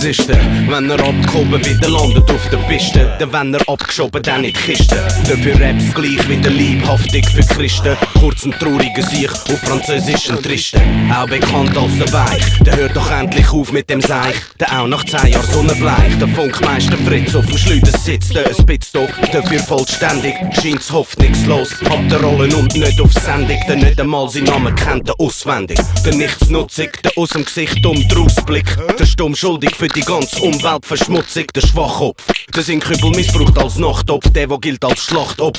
ist er, wenn er abgehoben wieder landet auf der Piste. Dann wenn er abgeschoben, dann in die Kiste. Dafür Raps gleich wieder liebhaftig für Christen. Kurz und trauriger Sieg auf französischen Tristen. Auch bekannt als der Weich, der hört doch endlich auf mit dem Seich. Der auch nach 10 Jahren sonnenbleich. Der Funkmeister Fritz auf dem Schleuder sitzt, der ein Pitstop. Dafür vollständig, scheint's hoffnungslos. Hab der Rollen und nicht auf Sendung. Der nicht einmal seinen Namen kennt, der auswendig. Der nichtsnutzig, der aus dem Gesicht um den Ausblick. Der stumm schuldig für die ganze Umweltverschmutzung. Der Schwachkopf, der seinen Kübel missbraucht als Nachttopf. Der gilt als Schlachtopf.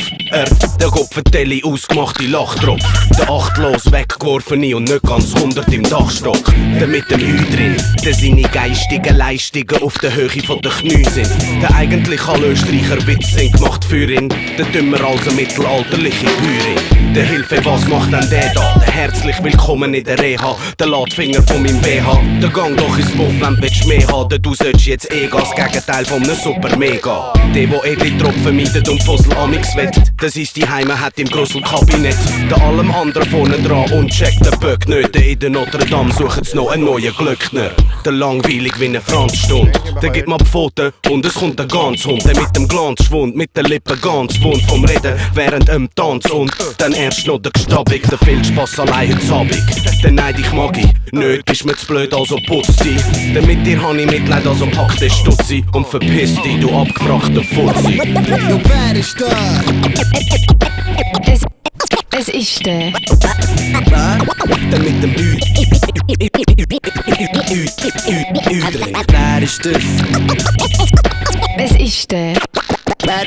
Der Kopfvertelle ausgemachte Lachtropf. Der achtlos weggeworfene und nicht ganz 100 im Dachstock. Der mit dem Heu drin, der seine geistigen Leistungen auf der Höhe von den Knie sind. Der eigentlich alle Österreicher Witz sind gemacht für ihn. Der dümmer als eine mittelalterliche Bäuerin. Der Hilfe, was macht denn der da? Der herzlich willkommen in der Reha. Der Ladfinger von meinem BH. Der Gang doch ins Buff, wenn du mehr haben. Du sollst jetzt das Gegenteil von einem Super Mega. Der, wo edle Tropfen meidet und Fussel amix wett. Das ist die Heime hat im Grusselkabinett. Der allem anderen vorne dran und checkt den Böck nicht. Der in der Notre Dame sucht's noch einen neuen Glöckner. Der langweilig wie eine Franzstund. Der gibt mir die Pfoten und es kommt der Ganzhund. Der mit dem Glanzschwund, mit den Lippen ganz wund vom Reden während Tanz und dann erst noch der Gestabig. Der viel Spaß allein heute Abend. Den Neid ich mag ich, nicht bist mir zu blöd, also putz dich. Denn mit dir han ich Mitleid, also pack den Stutzi und verpiss dich, du abgefragter Fuzzi. Du wer ist da? Es ist der. Der mit dem Ü drin. Wer ist das? Es ist der. Wer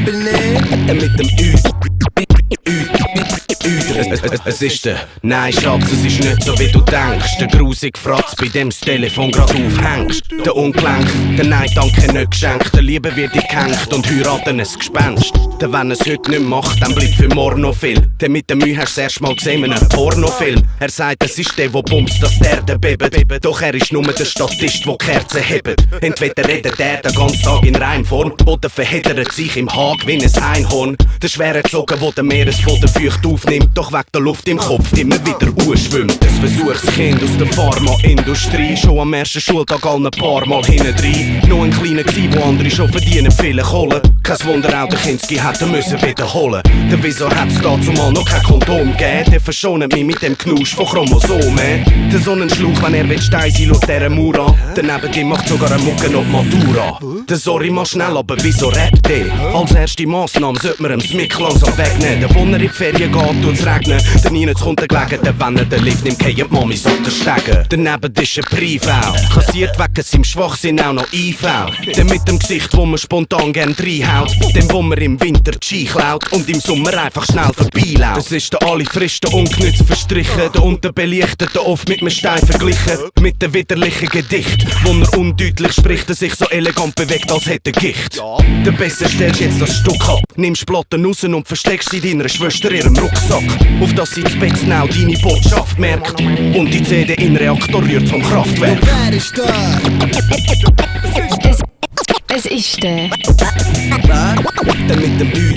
bin ich? Der mit dem Ü drin. Es ist der. Nein, Schatz, es ist nicht so wie du denkst. Der grusige Fratz, bei dem das Telefon grad aufhängst. Der Ungelenk, der Nein, danke nicht geschenkt. Der Liebe wird dich gehängt und heiraten ein Gespenst. Der wenn es heute nicht macht, dann bleibt für morgen noch viel. Der mit der Mühe hast du erst mal gesehen in einem Pornofilm. Er sagt, es ist der, der bumst, dass der bebt. Doch er ist nur der Statist, der Kerzen hebt. Entweder redet der den ganzen Tag in Reimform oder verheddert sich im Haag wie ein Einhorn. Der schwere Zogen, der den Meeresboden feucht aufnimmt, doch weg der Luft im Kopf immer wieder ausschwimmt. Das Versuchskind aus der Pharmaindustrie, schon am ersten Schultag allen ein paar Mal hintendrein. Noch ein kleiner gsi, wo andere schon verdienen viele Kohle. Kein Wunder, auch der Kinski hätte müssen wiederholen. Der Wieso hat's dazu mal noch kein Kondom gegeben? Der verschont mich mit dem Knusch von Chromosomen. Der Sonnenschluch, wenn er will stein sein, schaut dieser Mauer. Daneben dem macht sogar eine Mucke noch Matura. Der Sorry mal schnell, aber wieso rappt der? Als erste Massnahme sollte man ihm das Mic langsam wegnehmen. Der Wo er in die Ferien geht, tut's regnen. Der Nina kommt gelegen, der wenn er den Lift nimmt, gehen die Mamis untersteigen. Daneben ist ein Privat. Kassiert wegen seinem Schwachsinn auch noch IV. Der mit dem Gesicht, wo man spontan gern reinhaut. Dem, wo man im Winter die Ski klaut und im Sommer einfach schnell vorbeilaut. Das ist der alle frisch, der ungenützt verstrichen. Der Unterbelichtete oft mit einem Stein verglichen. Mit dem widerlichen Gedicht, wo er undeutlich spricht, der sich so elegant bewegt, als hätte Gicht. Der besser stellst jetzt das Stück ab. Nimmst Platten raus und versteckst sie deiner Schwester ihrem Rucksack. Auf dass sie zu Betznau deine Botschaft merkt. Und die CD in Reaktor rührt vom Kraftwerk. Wer ist da? Es ist der. Der mit dem Ü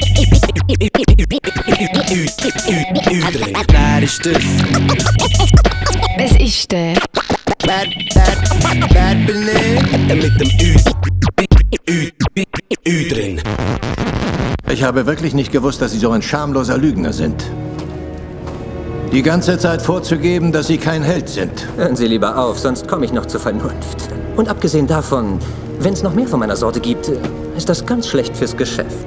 drin. Wer ist das? Es ist der. Wer bin ich? Der mit dem Ü drin. Ich habe wirklich nicht gewusst, dass Sie so ein schamloser Lügner sind. Die ganze Zeit vorzugeben, dass Sie kein Held sind. Hören Sie lieber auf, sonst komme ich noch zur Vernunft. Und abgesehen davon, wenn es noch mehr von meiner Sorte gibt, ist das ganz schlecht fürs Geschäft.